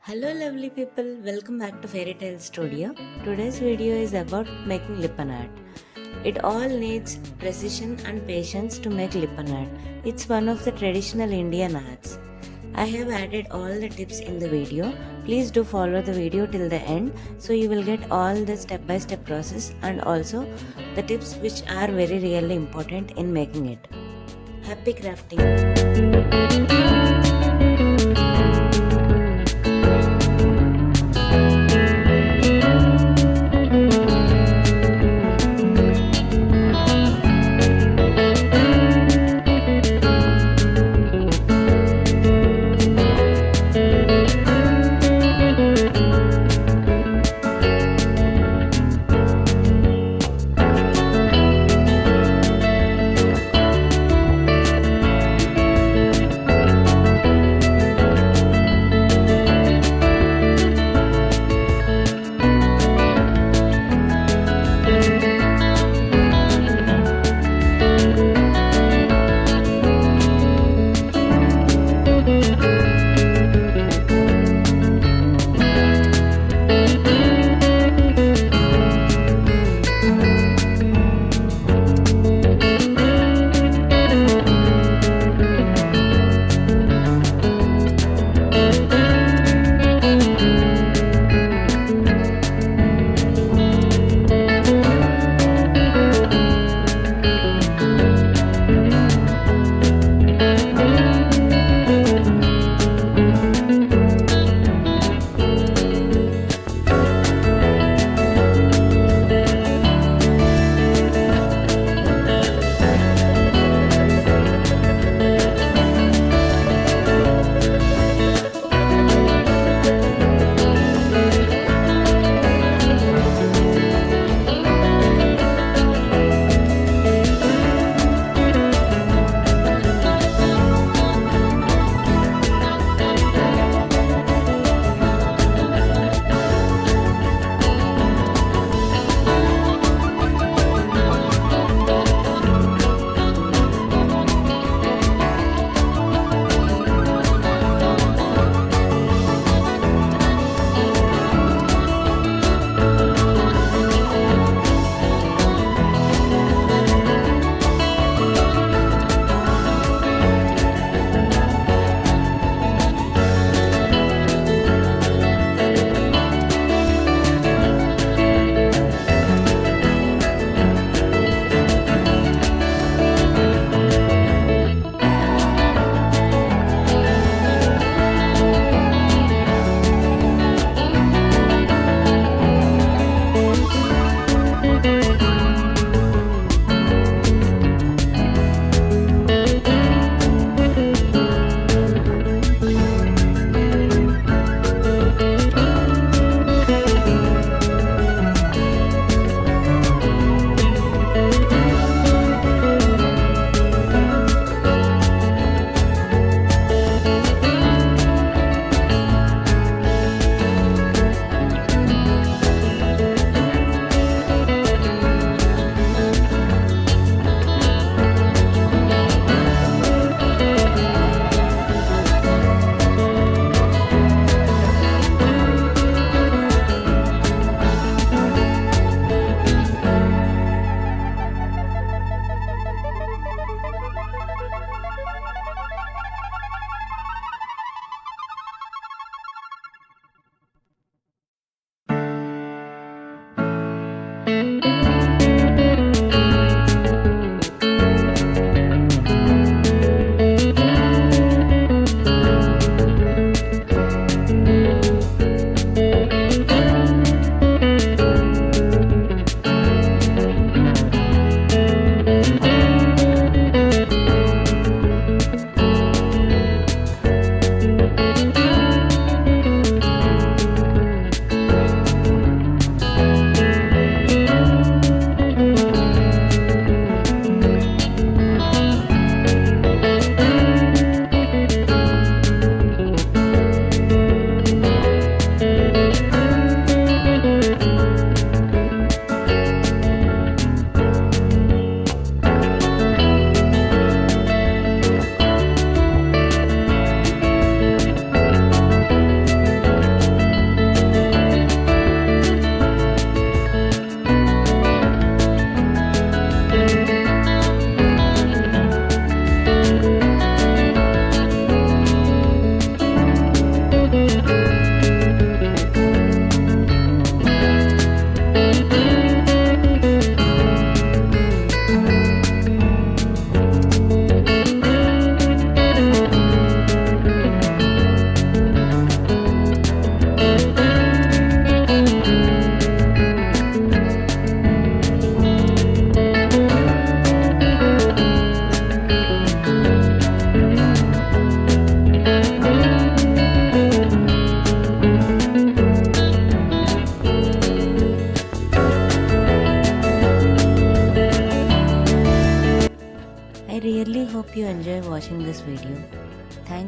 Hello lovely people, welcome back to Fairy Tale Studio. Today's video is about making Lippan Art. It all needs precision and patience to make Lippan Art. It's one of the traditional Indian arts. I have added all the tips in the video. Please do follow the video till the end so you will get all the step-by-step process and also the tips which are very really important in making it. Happy crafting!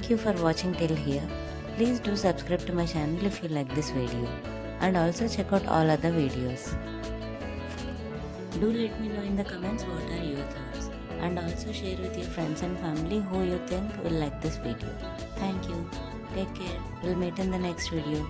Thank you for watching till here. Please do subscribe to my channel if you like this video, and also check out all other videos. Do let me know in the comments what are your thoughts, and also share with your friends and family who you think will like this video. Thank you. Take care. We'll meet in the next video.